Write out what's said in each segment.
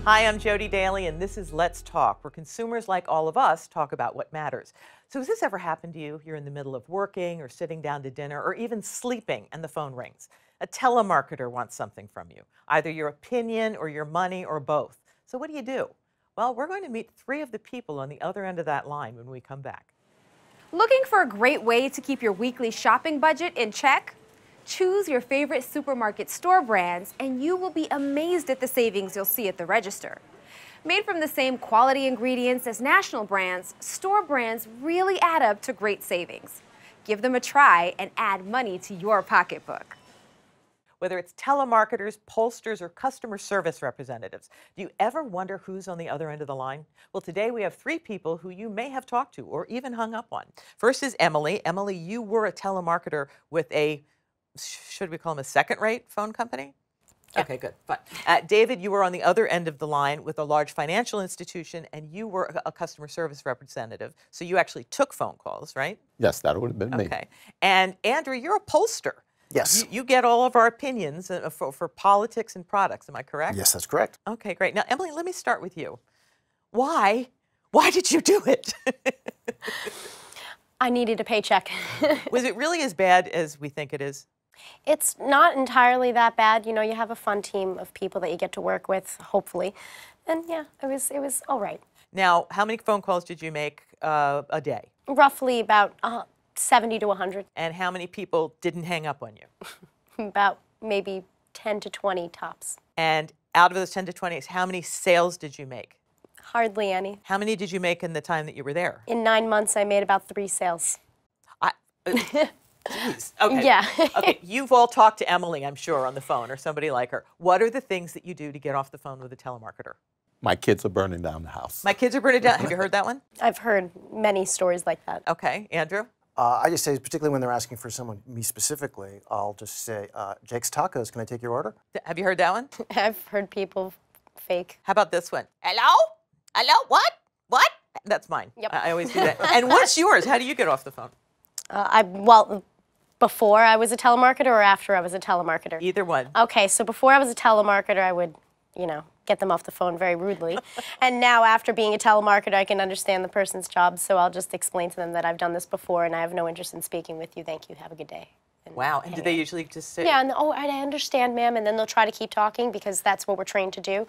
Hi, I'm Jodi Daly, and this is Let's Talk, where consumers like all of us talk about what matters. So has this ever happened to you? You're in the middle of working or sitting down to dinner or even sleeping and the phone rings. A telemarketer wants something from you, either your opinion or your money or both. So what do? Well, we're going to meet three of the people on the other end of that line when we come back. Looking for a great way to keep your weekly shopping budget in check? Choose your favorite supermarket store brands and you will be amazed at the savings you'll see at the register. Made from the same quality ingredients as national brands, store brands really add up to great savings. Give them a try and add money to your pocketbook. Whether it's telemarketers, pollsters, or customer service representatives, do you ever wonder who's on the other end of the line? Well, today we have three people who you may have talked to or even hung up on. First is Emily. Emily, you were a telemarketer with a, should we call them a second-rate phone company? Yeah. Okay, good, fine. David, you were on the other end of the line with a large financial institution, and you were a customer service representative, so you actually took phone calls, right? Yes, that would have been me. Okay. And Andrew, you're a pollster. Yes. You get all of our opinions for politics and products, am I correct? Yes, that's correct. Okay, great. Now, Emily, let me start with you. Why did you do it? I needed a paycheck. Was it really as bad as we think it is? It's not entirely that bad. You know, you have a fun team of people that you get to work with, hopefully. And yeah, it was all right. Now, how many phone calls did you make a day? Roughly about 70 to 100. And how many people didn't hang up on you? About maybe 10 to 20 tops. And out of those 10 to 20, how many sales did you make? Hardly any. How many did you make in the time that you were there? In 9 months, I made about 3 sales. Jeez. Okay. Yeah. Okay. You've all talked to Emily, I'm sure, on the phone or somebody like her. What are the things that you do to get off the phone with a telemarketer? My kids are burning down the house. My kids are burning down. Have you heard that one? I've heard many stories like that. Okay. Andrew? I just say, particularly when they're asking for someone, me specifically, I'll just say, Jake's Tacos, can I take your order? Have you heard that one? I've heard people fake. How about this one? Hello? Hello? What? What? That's mine. Yep. I always do that. And what's yours? How do you get off the phone? Well, before I was a telemarketer or after I was a telemarketer? Either one. Okay, so before I was a telemarketer, I would, you know, get them off the phone very rudely. And now after being a telemarketer, I can understand the person's job, so I'll just explain to them that I've done this before and I have no interest in speaking with you. Thank you. Have a good day. And wow. And do they usually just say? Yeah, and oh, I understand, ma'am, and then they'll try to keep talking because that's what we're trained to do.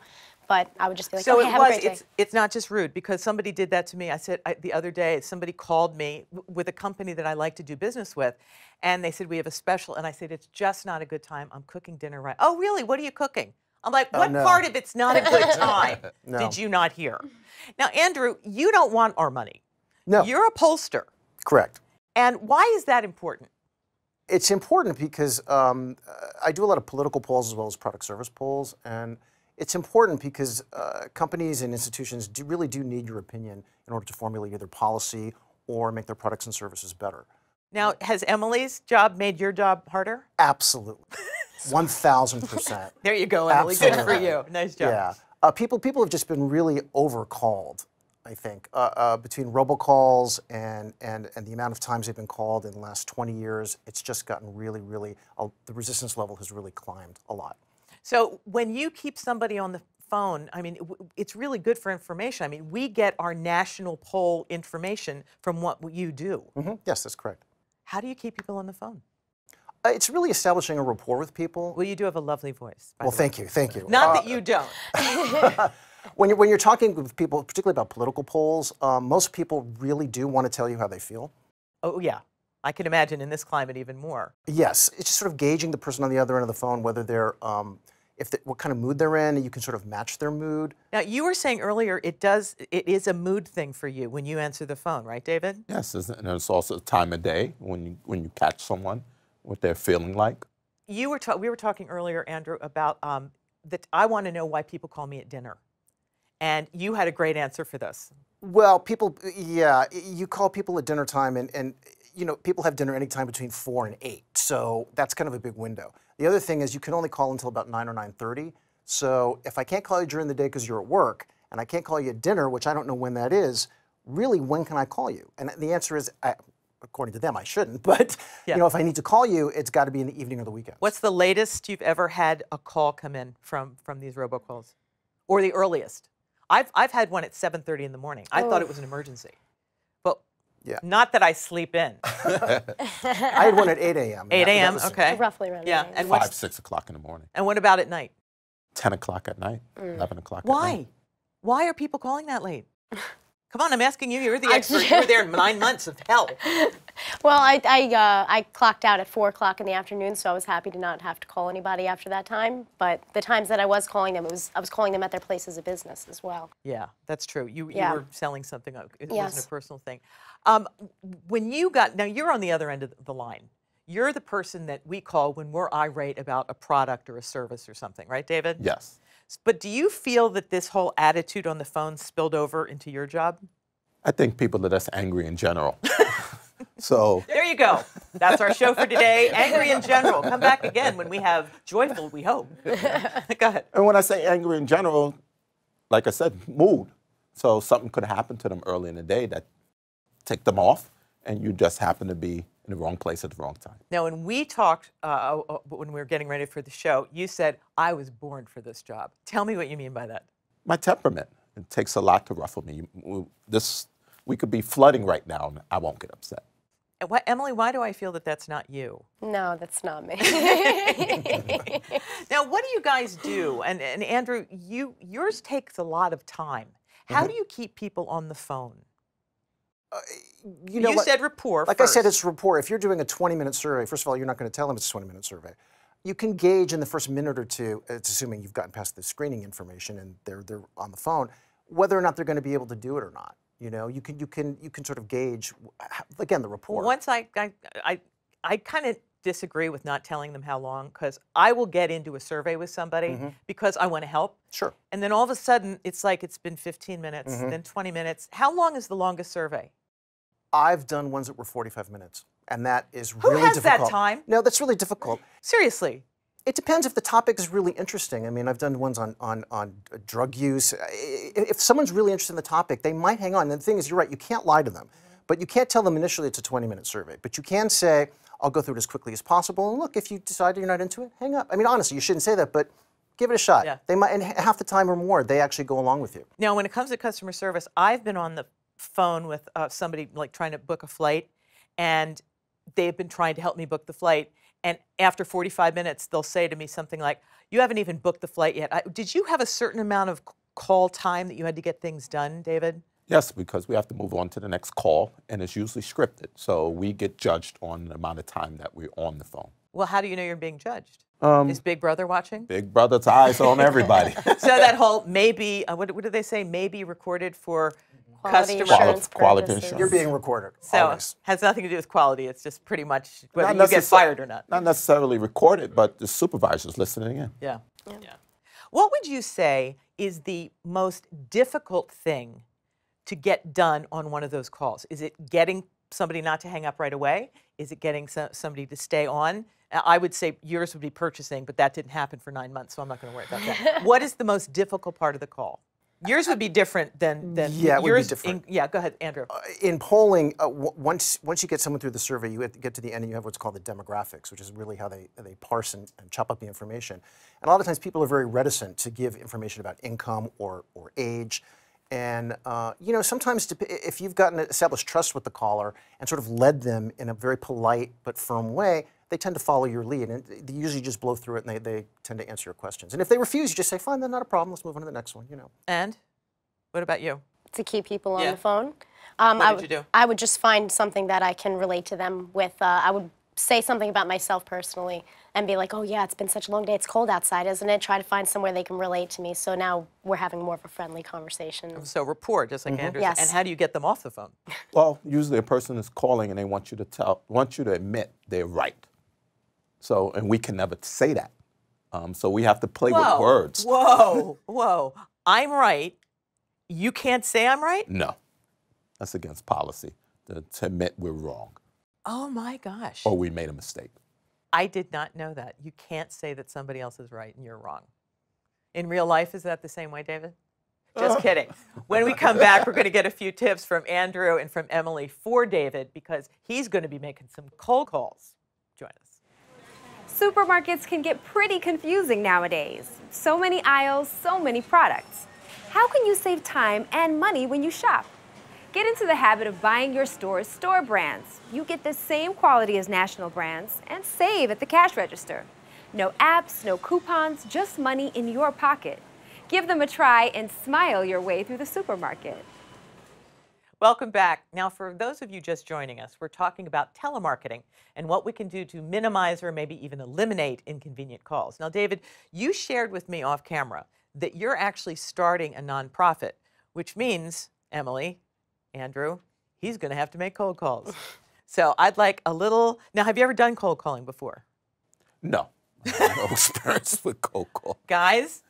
But I would just be like, so okay, have a great day. It's not just rude, because somebody did that to me. I said the other day, somebody called me with a company that I like to do business with, and they said, we have a special, and I said, it's just not a good time. I'm cooking dinner right. Oh, really? What are you cooking? I'm like, what part of it's not a good time did you not hear? Now, Andrew, you don't want our money. No. You're a pollster. Correct. And why is that important? It's important because I do a lot of political polls as well as product service polls, and it's important because companies and institutions really do need your opinion in order to formulate either policy or make their products and services better. Now, has Emily's job made your job harder? Absolutely. 1,000%. There you go, Emily. Absolutely. Good for you. Nice job. Yeah. People have just been really overcalled, I think, between robocalls and the amount of times they've been called in the last 20 years. It's just gotten really, the resistance level has really climbed a lot. So when you keep somebody on the phone, I mean, it's really good for information. I mean, we get our national poll information from what you do. Mm-hmm. Yes, that's correct. How do you keep people on the phone? It's really establishing a rapport with people. Well, you do have a lovely voice. Well, thank you. Not that you don't. When you're talking with people, particularly about political polls, most people really do want to tell you how they feel. Oh, yeah. I can imagine in this climate even more. Yes. It's just sort of gauging the person on the other end of the phone, whether they're, what kind of mood they're in, and you can sort of match their mood. Now, you were saying earlier it is a mood thing for you when you answer the phone, right, David? Yes, and it's also a time of day when you catch someone, what they're feeling like. We were talking earlier, Andrew, about that I want to know why people call me at dinner. And you had a great answer for this. Well, you call people at dinner time, and you know, people have dinner anytime between 4 and 8, so that's kind of a big window. The other thing is you can only call until about 9 or 9:30, so if I can't call you during the day because you're at work, and I can't call you at dinner, which I don't know when that is, really, when can I call you? And the answer is, according to them, I shouldn't, but you know, if I need to call you, it's got to be in the evening or the weekend. What's the latest you've ever had a call come in from these robocalls? or the earliest. I've had one at 7:30 in the morning. I thought it was an emergency. But Yeah. not that I sleep in. I had one at 8 a.m. 8 That a.m., was- okay. Roughly around Yeah, 8 and 5, what's, 6 o'clock in the morning. and what about at night? 10 o'clock at night. 11 o'clock at Why? night. Why are people calling that late? Come on, I'm asking you. You're the expert. You were there in 9 months of hell. Well, I clocked out at 4 o'clock in the afternoon, so I was happy to not have to call anybody after that time. But the times that I was calling them, I was calling them at their places of business as well. Yeah, that's true. You Yeah. were selling something. It Yes. wasn't a personal thing. When you got, now you're on the other end of the line. You're the person that we call when we're irate about a product or a service or something, right, David? Yes. But do you feel that this whole attitude on the phone spilled over into your job? I think people are just angry in general. So There you go. That's our show for today. Angry in general. Come back again when we have joyful, we hope. Go ahead. And when I say angry in general, like I said, mood. So something could happen to them early in the day that ticked them off, and you just happen to be in the wrong place at the wrong time. Now, when we talked, when we were getting ready for the show, you said, I was born for this job. Tell me what you mean by that. My temperament. It takes a lot to ruffle me. We could be flooding right now, and I won't get upset. And Emily, why do I feel that that's not you? No, that's not me. Now, what do you guys do? And Andrew, yours takes a lot of time. How do you keep people on the phone? You know, said rapport Like first. I said, it's rapport. If you're doing a 20-minute survey, first of all, you're not going to tell them it's a 20-minute survey. You can gauge in the first minute or two, it's assuming you've gotten past the screening information and they're on the phone, whether or not they're going to be able to do it or not. You know, you can sort of gauge, again, the rapport. Once I kind of disagree with not telling them how long, because I will get into a survey with somebody because I want to help. Sure. And then all of a sudden, it's like it's been 15 minutes, then 20 minutes. How long is the longest survey? I've done ones that were 45 minutes, and that is Who really has difficult. that time? No, that's really difficult. Seriously. It depends if the topic is really interesting. I mean, I've done ones on drug use. If someone's really interested in the topic, they might hang on. And the thing is, you're right, you can't lie to them. But you can't tell them initially it's a 20-minute survey. But you can say, I'll go through it as quickly as possible. And look, if you decide you're not into it, hang up. I mean, honestly, you shouldn't say that, but give it a shot. Yeah. They might, and half the time or more, they actually go along with you. Now, when it comes to customer service, I've been on the phone with somebody like trying to book a flight, and they've been trying to help me book the flight. And after 45 minutes, they'll say to me something like, you haven't even booked the flight yet. Did you have a certain amount of call time that you had to get things done, David? Yes, because we have to move on to the next call, and it's usually scripted. So we get judged on the amount of time that we're on the phone. Well, how do you know you're being judged? Is Big Brother watching? Big Brother's eyes on everybody. So that whole maybe, what do they say, maybe recorded for Quality customer. assurance Quality purposes. assurance. You're being recorded, So always. has nothing to do with quality. It's just pretty much whether Not you get necessar- fired or not. Not necessarily recorded, but the supervisor's listening in. Yeah. What would you say is the most difficult thing to get done on one of those calls? Is it getting somebody not to hang up right away? Is it getting somebody to stay on? I would say yours would be purchasing, but that didn't happen for 9 months, so I'm not going to worry about that. What is the most difficult part of the call? Yours would be different than Yeah, it would be yours. different. Yeah, go ahead, Andrew. In polling, once you get someone through the survey, you have to get to the end and you have what's called the demographics, which is really how they parse and chop up the information. And a lot of times people are very reticent to give information about income or age. And you know, sometimes if you've gotten established trust with the caller and sort of led them in a very polite but firm way, they tend to follow your lead. And they usually just blow through it and they tend to answer your questions. And if they refuse, you just say, fine, then not a problem, let's move on to the next one, you know. And what about you? To keep people on Yeah. the phone. What did you do? I would just find something that I can relate to them with. I would say something about myself personally and be like, oh yeah, it's been such a long day, it's cold outside, isn't it? Try to find somewhere they can relate to me. So now we're having more of a friendly conversation. So rapport, just like Andrew said. Yes. And how do you get them off the phone? Well, usually a person is calling and they want you to admit they're right. So, and we can never say that. So we have to play with words. Whoa. I'm right. You can't say I'm right? No, that's against policy to admit we're wrong Oh my gosh. or we made a mistake. I did not know that. You can't say that somebody else is right and you're wrong. In real life, is that the same way, David? Just kidding. When we come back, we're going to get a few tips from Andrew and from Emily for David because he's going to be making some cold calls. Join us. Supermarkets can get pretty confusing nowadays. So many aisles, so many products. How can you save time and money when you shop? Get into the habit of buying your store's store brands. You get the same quality as national brands and save at the cash register. No apps, no coupons, just money in your pocket. Give them a try and smile your way through the supermarket. Welcome back. Now, for those of you just joining us, we're talking about telemarketing and what we can do to minimize or maybe even eliminate inconvenient calls. Now, David, you shared with me off camera that you're actually starting a nonprofit, which means, Emily, Andrew, he's going to have to make cold calls. So I'd like a little. Now, have you ever done cold calling before? No. I have no experience with cold call. Guys,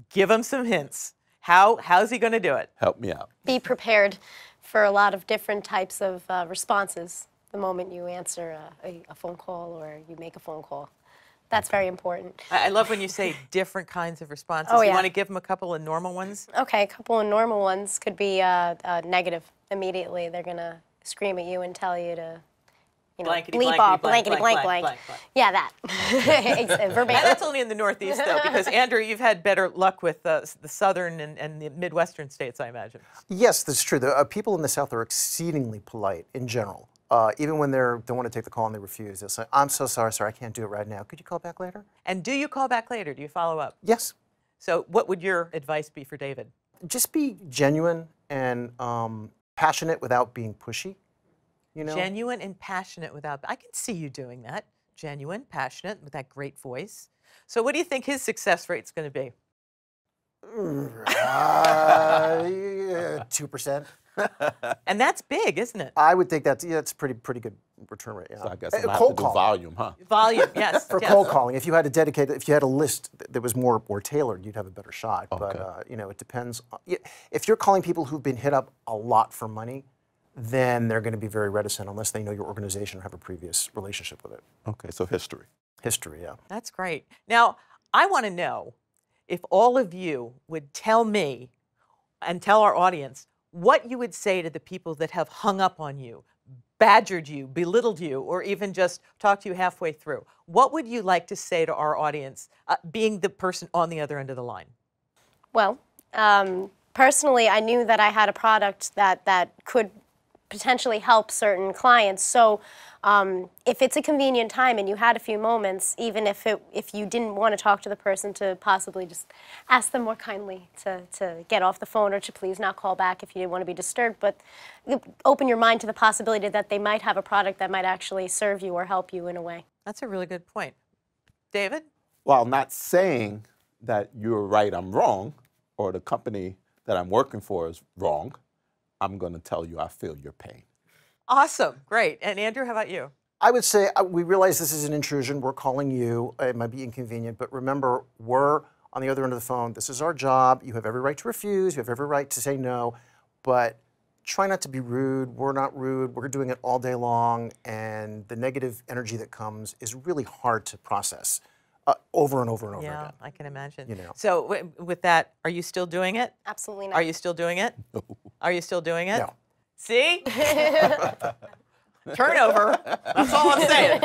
give him some hints. How's he going to do it? Help me out. Be prepared for a lot of different types of responses the moment you answer a phone call or you make a phone call. That's very important. I love when you say different kinds of responses. Oh, You yeah. want to give him a couple of normal ones? Okay, a couple of normal ones could be negative immediately. They're going to scream at you and tell you to, Blankety, bleep blankety, off, blank, blankety, blank, blank, blank, blank. blank. Yeah, that. Verbatim. And that's only in the Northeast, though, because, Andrew, you've had better luck with the Southern and the Midwestern states, I imagine. Yes, that's true. The people in the South are exceedingly polite in general. Even when they don't want to take the call and they refuse, they'll say, "I'm so sorry, sir, I can't do it right now. Could you call back later?" And do you call back later? Do you follow up? Yes. So what would your advice be for David? Just be genuine and passionate without being pushy. Genuine and passionate without. I can see you doing that. Genuine, passionate, with that great voice. So what do you think his success rate's going to be? 2%. And that's big, isn't it? I would think that's pretty good return rate. Yeah. So I guess I'm going to have cold to do calling. volume, huh? Volume, yes. For yes. cold calling, if you had a list that was more tailored, you'd have a better shot. Okay. But it depends. If you're calling people who've been hit up a lot for money, then they're going to be very reticent unless they know your organization or have a previous relationship with it. Okay, so history. History, yeah. That's great. Now, I want to know if all of you would tell me and tell our audience what you would say to the people that have hung up on you, badgered you, belittled you, or even just talked to you halfway through. What would you like to say to our audience, being the person on the other end of the line? Well, personally, I knew that I had a product that could potentially help certain clients. So if it's a convenient time and you had a few moments, even if you didn't want to talk to the person, to possibly just ask them more kindly to get off the phone or to please not call back if you didn't want to be disturbed, but open your mind to the possibility that they might have a product that might actually serve you or help you in a way. That's a really good point. David? Well, I'm not saying that you're right, I'm wrong, or the company that I'm working for is wrong. I'm going to tell you I feel your pain. Awesome. Great. And Andrew, how about you? I would say we realize this is an intrusion. We're calling you. It might be inconvenient, but remember, we're on the other end of the phone. This is our job. You have every right to refuse. You have every right to say no, but try not to be rude. We're not rude. We're doing it all day long, and the negative energy that comes is really hard to process over and over and over Yeah, again. I can imagine. You know. So with that, are you still doing it? Absolutely not. Are you still doing it? No. Are you still doing it? No. See? Turnover. That's all I'm saying.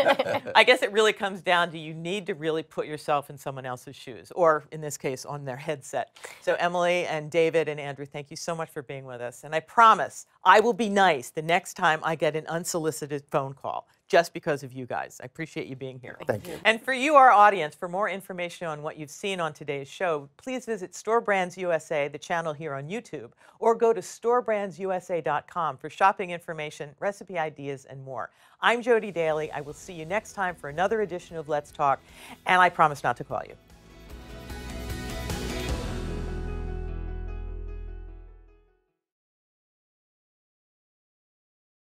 I guess it really comes down to you need to really put yourself in someone else's shoes, or in this case, on their headset. So Emily and David and Andrew, thank you so much for being with us. And I promise I will be nice the next time I get an unsolicited phone call, just because of you guys. I appreciate you being here. Thank you. And for you, our audience, for more information on what you've seen on today's show, please visit Store Brands USA, the channel here on YouTube, or go to storebrandsusa.com for shopping information, recipe ideas, and more. I'm Jodi Daly. I will see you next time for another edition of Let's Talk, and I promise not to call you.